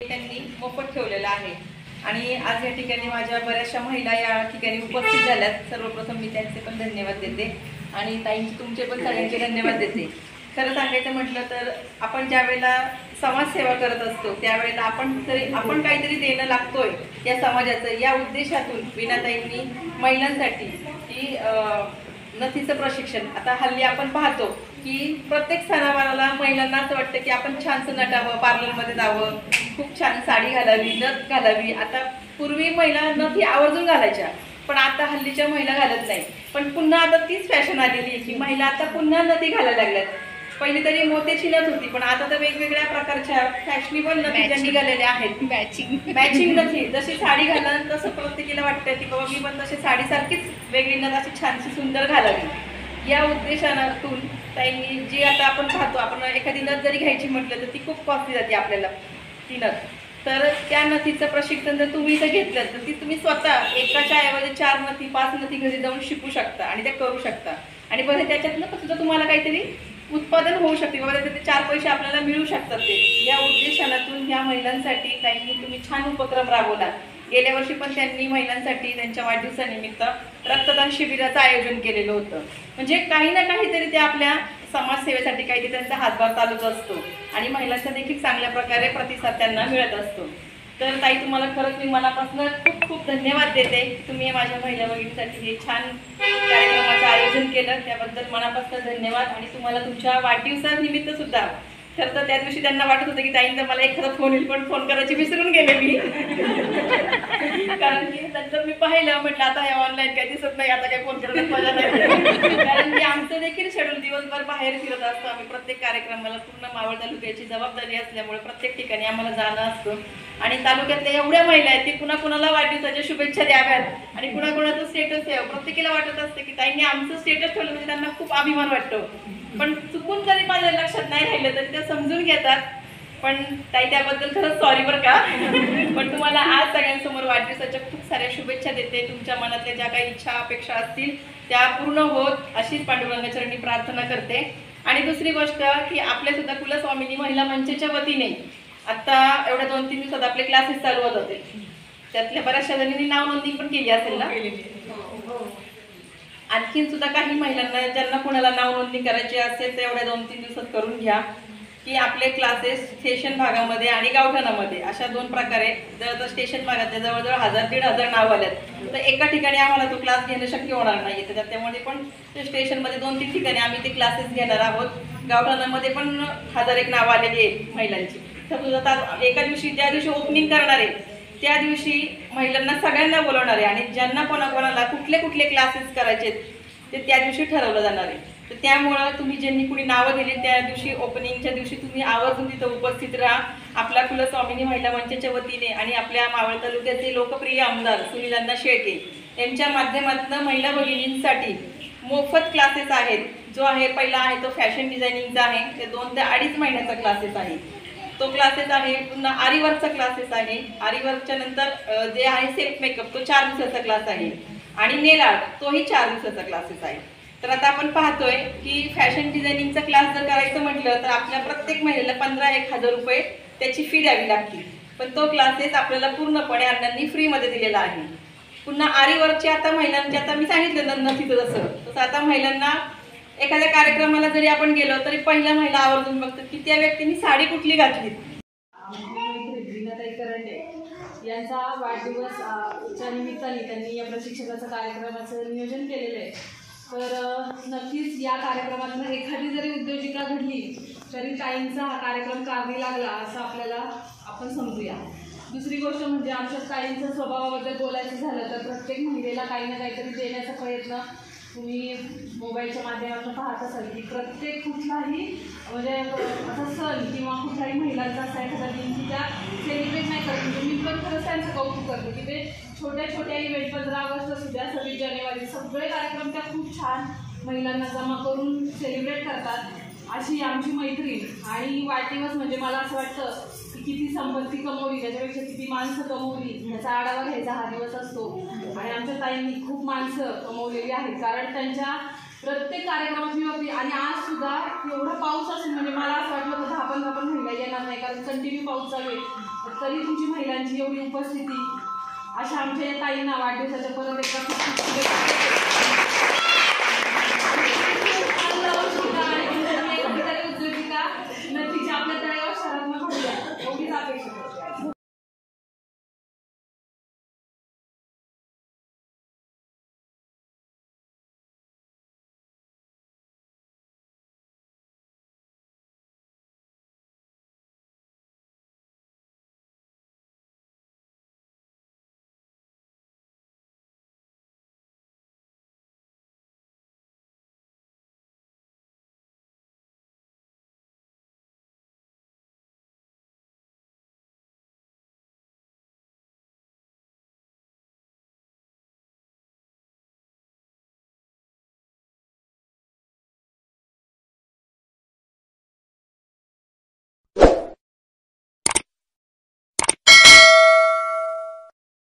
त्यांनी मोफत ठेवलेला आहे आणि आज या ठिकाणी माझ्या बऱ्याचशा महिला या ठिकाणी उपस्थित झाल्यात। सर्वप्रथम मी त्यांचे पण धन्यवाद देते आणि ताईंचे तुमचे पण सगळ्यांचे धन्यवाद देते। खरं सांगायचं म्हटलं तर आपण ज्या वेळेला समाजसेवा करत असतो त्यावेळेला आपण काहीतरी देणं लागतोय या समाजाचं, या उद्देशातून वीणाताईंनी महिलांसाठी की नथीचं प्रशिक्षण, आता हल्ली आपण पाहतो की प्रत्येक सणावाराला महिलांना असं वाटतं की आपण छानसं नटावं, पार्लरमध्ये जावं, खूप छान साडी घालावी, नथ घालावी। आता पूर्वी महिला नथी आवर्जून घालायच्या, पण आता हल्लीच्या महिला घालत नाही। पण पुन्हा आता तीच फॅशन आलेली आहे की महिला आता पुन्हा नथी घालायला लागल्यात। पहिली तरी मोत्याची नथ होती, पण आता तर वेगवेगळ्या प्रकारच्या फॅशनेबल नथी निघालेल्या आहेत। मॅचिंग नथी, जशी साडी घालाल तसं प्रत्येकीला वाटतं की बाबा मी पण तशी साडीसारखीच वेगळी नथ अशी छानशी सुंदर घालावी। या उद्देशातून ताईंनी जी आता आपण पाहतो, आपण एखादी नथ जरी घ्यायची म्हटलं तर ती खूप कॉस्टली जाते आपल्याला ती नथ। तर त्या नथीचं प्रशिक्षण जर तुम्ही इथं घेतलं तर ती तुम्ही स्वतः एकाच्या ऐवजी 4 नथी 5 नथी घरी जाऊन शिकू शकता आणि त्या करू शकता। आणि बरं त्याच्यातनं सुद्धा तुम्हाला काहीतरी उत्पादन होऊ शकते, बाबा त्याचे 4 पैसे आपल्याला मिळू शकतात। ते या उद्देशातून ह्या महिलांसाठी ताईंनी तुम्ही छान उपक्रम राबवला। गेल्या वर्षी पण त्यांनी महिलांसाठी त्यांच्या वाढदिवसानिमित्त रक्तदान शिबिराचं आयोजन केलेलं होतं। म्हणजे काही ना काहीतरी ते आपल्या समाजसेवेसाठी काहीतरी त्यांचा हातभार चालूच असतो आणि महिलांचा देखील चांगल्या प्रकारे प्रतिसाद त्यांना मिळत असतो। तर ताई तुम्हाला खरंच मी मनापासून खूप खूप धन्यवाद देते। तुम्ही माझ्या महिला भगिनीसाठी हे छान कार्यक्रमाचं आयोजन केलं, त्याबद्दल मनापासून धन्यवाद। आणि तुम्हाला तुमच्या वाढदिवसानिमित्त सुद्धा खरं तर त्या दिवशी त्यांना वाटत होतं की ताईंचा मला एखादा फोन येईल, पण फोन करायची विसरून गेले मी कारण की नंतर मी पाहिलं, म्हटलं आता हे ऑनलाईन काही दिसत नाही, आता काही फोन करण्यात मजा नाही कारण की आमचं देखील शेड्यूल दिवसभर बाहेर फिरत असतो। आम्ही प्रत्येक कार्यक्रमाला पूर्ण मावळ तालुक्याची जबाबदारी असल्यामुळे प्रत्येक ठिकाणी आम्हाला जाणं असतं आणि तालुक्यातल्या एवढ्या महिला आहेत की कुणाकुणाला वाढदिवसाच्या शुभेच्छा द्याव्यात आणि कुणाकुणाचं स्टेटस द्यावं। प्रत्येकीला वाटत असते की ताईंनी आमचं स्टेटस ठेवलं म्हणजे त्यांना खूप अभिमान वाटतो, पण चुकून जरी माझ्या लक्षात नाही राहिलं तरी त्या समजून घेतात। पण ताई त्याबद्दल खरंच सॉरी बरं का पण तुम्हाला आज सगळ्यांसमोर वाढदिवसाच्या खूप साऱ्या शुभेच्छा देते। तुमच्या मनातल्या ज्या काही इच्छा अपेक्षा असतील त्या पूर्ण होत अशीच पांडुरंगाचरणी प्रार्थना करते। आणि दुसरी गोष्ट की आपल्या सुद्धा कुलस्वामिनी महिला मंचच्या वतीने आता एवढ्या 2-3 दिवसात आपले क्लासेस चालू होत होते, त्यातल्या बऱ्याचशा जणींनी नाव नोंदणी पण केली असेल ना। आणखीन सुद्धा काही महिलांना ज्यांना कुणाला नाव नोंदणी करायची असेल तर एवढ्या 2-3 दिवसात करून घ्या की आपले क्लासेस स्टेशन भागामध्ये आणि गावठाणामध्ये अशा 2 प्रकारे, जर स्टेशन भागातल्या जवळजवळ 1000-1500 नाव आल्यात तर एका ठिकाणी आम्हाला तो क्लास घेणं शक्य होणार नाही। त्याच्यामुळे पण स्टेशनमध्ये 2-3 ठिकाणी आम्ही ते क्लासेस घेणार आहोत। गावठाणामध्ये पण 1001 नावं आलेली आहेत महिलांची। तर एका दिवशी ज्या दिवशी ओपनिंग करणार आहे त्या दिवशी महिलांना सगळ्यांना बोलवणार आहे आणि ज्यांना कोणाकोणाला कुठले कुठले क्लासेस करायचे ते त्या दिवशी ठरवलं जाणार आहे। तर त्यामुळं तुम्ही ज्यांनी कुणी नावं दिली त्या दिवशी ओपनिंगच्या दिवशी तुम्ही आवर्जून तिथं उपस्थित राहा। आपल्या कुलस्वामिनी महिला मंचच्या वतीने आणि आपल्या मावळ तालुक्याचे लोकप्रिय आमदार सुनील शेळके यांच्या माध्यमातून महिला भगिनींसाठी मोफत क्लासेस आहेत। जो आहे पहिला आहे तो फॅशन डिझायनिंगचा आहे, ते 2 ते 2.5 महिन्याचा क्लासेस आहे। तो क्लासेस आहे। पुन्हा आरीवर्कचा क्लासेस आहे। आरीवर्कच्या नंतर जे आहे सेल्फ मेकअप तो 4 दिवसाचा क्लास आहे आणि नेल आर्ट तोही 4 दिवसाचा क्लासेस आहे। तर आता आपण पाहतोय की फॅशन डिझायनिंगचा क्लास जर करायचं म्हटलं तर आपल्या प्रत्येक महिलेला 15-1000 रुपये त्याची फी द्यावी लागते, पण तो क्लासेस आपल्याला पूर्णपणे अण्णांनी फ्रीमध्ये दिलेला आहे। पुन्हा आरीवर्कचे आता महिलांचे, आता मी सांगितलं नथीचं तसं आता महिलांना एखाद्या कार्यक्रमाला जरी आपण गेलो तरी पहिल्या महिला आवर्जून बघतात की त्या व्यक्तीने साडी कुठली घातली। वीणाताई करंडे यांचा वाढदिवसाच्या निमित्ताने त्यांनी या प्रशिक्षणाचं कार्यक्रमाचं नियोजन केलेलं आहे। तर नक्कीच या कार्यक्रमातून एखादी जरी उद्योजिका घडली तरी ताईंचा हा कार्यक्रम कारणी लागला असं आपण समजूया। दुसरी गोष्ट म्हणजे आमच्या ताईंच्या स्वभावाबद्दल बोलायचं झालं तर प्रत्येक महिलेला काही ना काहीतरी देण्याचा प्रयत्न तुम्ही मोबाईलच्या माध्यमातून पाहत असाल की प्रत्येक कुठलाही म्हणजे असा सण किंवा कुठल्याही महिलांचा असा एखादा दिन की त्या सेलिब्रेट नाही करत। म्हणजे मी पण खरंच त्यांचं कौतुक करते की ते छोट्या छोट्या इव्हेंट 15 ऑगस्ट असू द्या 26 जानेवारी सगळे कार्यक्रम त्या खूप छान महिलांना जमा करून सेलिब्रेट करतात। अशी आमची मैत्रीण आणि वाढदिवस म्हणजे मला असं वाटतं की किती संपत्ती कमवली त्याच्यापेक्षा किती माणसं कमवली याचा आढावा घ्यायचा हा दिवस असतो। आणि आमच्या ताईंनी खूप माणसं कमवलेली आहेत, कारण त्यांच्या प्रत्येक कार्यक्रमात मी होती आणि आज सुद्धा एवढा पाऊस असेल म्हणजे मला असं वाटलं होतं 10-15 महिला येणार नाही, कारण कंटिन्यू पाऊस चालू आहे। तरी तुमची महिलांची एवढी उपस्थिती, अशा आमच्या या ताईंना वाढदिवसाच्या परत एकदा खूप खूप शुभेच्छा.